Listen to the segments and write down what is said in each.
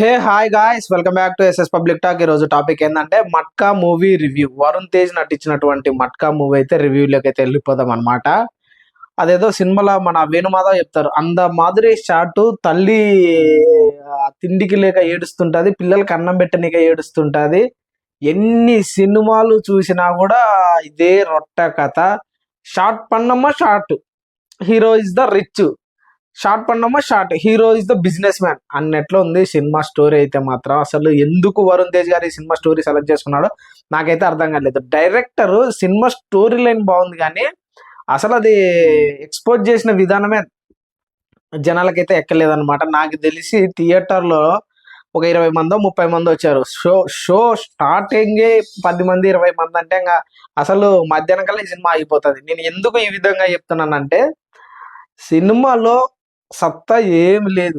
Hey hi guys, welcome back to SS public talk. ఈ రోజు topic ఏంటంటే Matka movie review. Varun Tej నటించినటువంటి మట్కా మూవీ అయితే రివ్యూలోకి అయితే వెళ్ళిపోదాం అనమాట. అదేదో సినిమాలో మన వేణుమాధవ్ చెప్తారు, అంద మాదిరి షాటు తల్లి తిండికి లేక ఏడుస్తుంటది, పిల్లలకి అన్నం పెట్టనీక ఏడుస్తుంటది. ఎన్ని సినిమాలు చూసినా కూడా ఇదే రొట్ట కథ. షార్ట్ పన్నమ్మ short, hero is the rich. Short పన్నమ్మ short, hero is the businessman అన్నట్లు ఉంది సినిమా స్టోరీ అయితే మాత్రం. అసలు ఎందుకు వరుణ్ తేజ్ గారు ఈ సినిమా స్టోరీ సెలెక్ట్ చేసుకున్నాడో నాకైతే అర్థం కాలేదు. డైరెక్టర్ సినిమా స్టోరీ లైన్ బాగుంది, కానీ అసలు అది ఎక్స్పోజ్ చేసిన విధానమే జనాలకైతే ఎక్కలేదన్నమాట. నాకు తెలిసి థియేటర్లో ఒక 20 మందో 30 మంది వచ్చారు. షో స్టార్టింగే 10 మంది 20 మంది అంటే ఇంకా అసలు మధ్యాహ్నం కల్లా ఈ సినిమా అయిపోతుంది. నేను ఎందుకు ఈ విధంగా చెప్తున్నానంటే, సినిమాలో సత్తా ఏమి లేదు.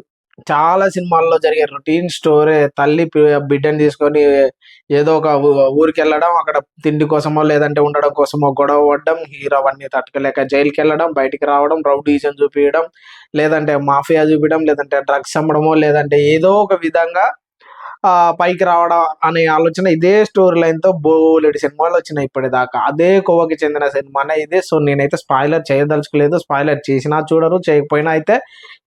చాలా సినిమాల్లో జరిగే రొటీన్ స్టోరీ. తల్లి బిడ్డని తీసుకొని ఏదో ఒక ఊరికి వెళ్ళడం, అక్కడ తిండి కోసమో లేదంటే ఉండడం కోసమో గొడవ పడడం, హీరో అవన్నీ తట్టుకోలేక జైలుకి వెళ్ళడం, బయటికి రావడం, రౌడీజం చూపించడం, లేదంటే మాఫియా చూపించడం, లేదంటే డ్రగ్స్ అమ్మడమో, లేదంటే ఏదో ఒక విధంగా పైకి రావడం అనే ఆలోచన. ఇదే స్టోరీ లైన్ తో బోలెడు సినిమాలు వచ్చినాయి ఇప్పటిదాకా. అదే కోవకి చెందిన సినిమానే ఇదే. సో నేనైతే స్పాయిలర్ చేయదలుచుకోలేదు. స్పాయిలర్ చేసినా చూడరు, చేయకపోయినా అయితే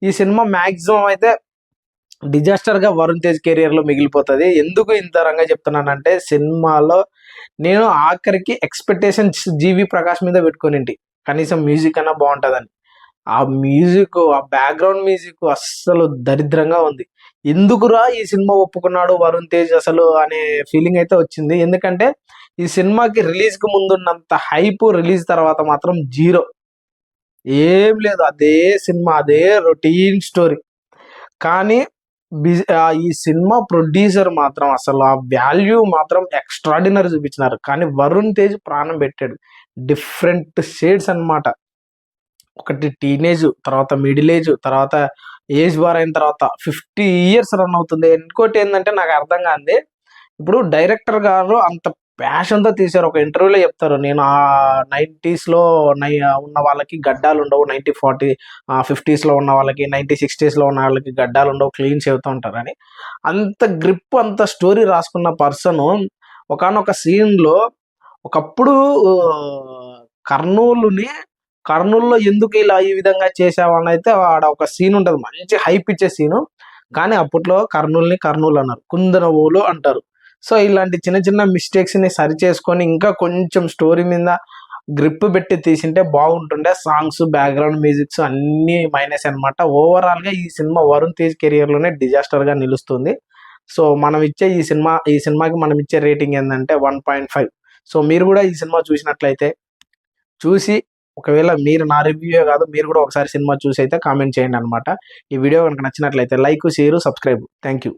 ఈ సినిమా మాక్సిమం అయితే డిజాస్టర్ గా వరుణ్ తేజ్ కెరియర్ లో మిగిలిపోతుంది. ఎందుకు ఇంత రంగా చెప్తున్నానంటే, సినిమాలో నేను ఆఖరికి ఎక్స్పెక్టేషన్స్ జీవి ప్రకాష్ మీద పెట్టుకుని కనీసం మ్యూజిక్ అన్నా బాగుంటుందని. ఆ మ్యూజిక్, ఆ బ్యాక్గ్రౌండ్ మ్యూజిక్ అస్సలు దరిద్రంగా ఉంది. ఎందుకురా ఈ సినిమా ఒప్పుకున్నాడు వరుణ్ తేజ్ అసలు అనే ఫీలింగ్ అయితే వచ్చింది. ఎందుకంటే ఈ సినిమాకి రిలీజ్ కు ముందున్నంత హైప్ రిలీజ్ తర్వాత మాత్రం జీరో, ఏం లేదు. అదే సినిమా, అదే రొటీన్ స్టోరీ. కానీ ఈ సినిమా ప్రొడ్యూసర్ మాత్రం అసలు ఆ వాల్యూ మాత్రం ఎక్స్ట్రాడినరీ చూపించినారు. కానీ వరుణ్ తేజ్ ప్రాణం పెట్టాడు. డిఫరెంట్ షేడ్స్ అన్నమాట. ఒకటి టీనేజ్, తర్వాత మిడిల్ ఏజ్, తర్వాత ఏజ్ బార్ అయిన తర్వాత 50 ఇయర్స్ రన్ అవుతుంది. ఇంకోటి ఏంటంటే నాకు అర్థం కాంది, ఇప్పుడు డైరెక్టర్ గారు అంత ప్యాషన్తో తీశారు. ఒక ఇంటర్వ్యూలో చెప్తారు, నేను ఆ 90s లో ఉన్న వాళ్ళకి గడ్డాలు ఉండవు, 50s లో ఉన్న వాళ్ళకి, 60s లో ఉన్న వాళ్ళకి గడ్డాలు ఉండవు, క్లీన్ చేస్తూ ఉంటారని. అంత గ్రిప్, అంత స్టోరీ రాసుకున్న పర్సన్ ఒకానొక సీన్ లో ఒకప్పుడు కర్నూలులో ఎందుకు ఇలా ఈ విధంగా చేసావని అయితే ఆడ ఒక సీన్ ఉంటుంది, మంచి హైప్ ఇచ్చే సీను. కానీ అప్పట్లో కర్నూలు అన్నారు, కుందనవోలు అంటారు. సో ఇలాంటి చిన్న చిన్న మిస్టేక్స్ ని సరి చేసుకొని ఇంకా కొంచెం స్టోరీ మీద గ్రిప్ పెట్టి తీసింటే బాగుంటుండే. సాంగ్స్, బ్యాక్గ్రౌండ్ మ్యూజిక్స్ అన్ని మైనస్ అనమాట. ఓవరాల్ గా ఈ సినిమా వరుణ్ తేజ్ కెరియర్ లోనే డిజాస్టర్ గా నిలుస్తుంది. సో మనం ఇచ్చే ఈ సినిమాకి మనం ఇచ్చే రేటింగ్ ఏంటంటే 1.5. సో మీరు కూడా ఈ సినిమా చూసినట్లయితే చూసి, ఒకవేళ మీరు నా రివ్యూ కాదు, మీరు కూడా ఒకసారి సినిమా చూసి అయితే కామెంట్ చేయండి అనమాట. ఈ వీడియో కనుక నచ్చినట్లయితే like, share, subscribe. Thank you.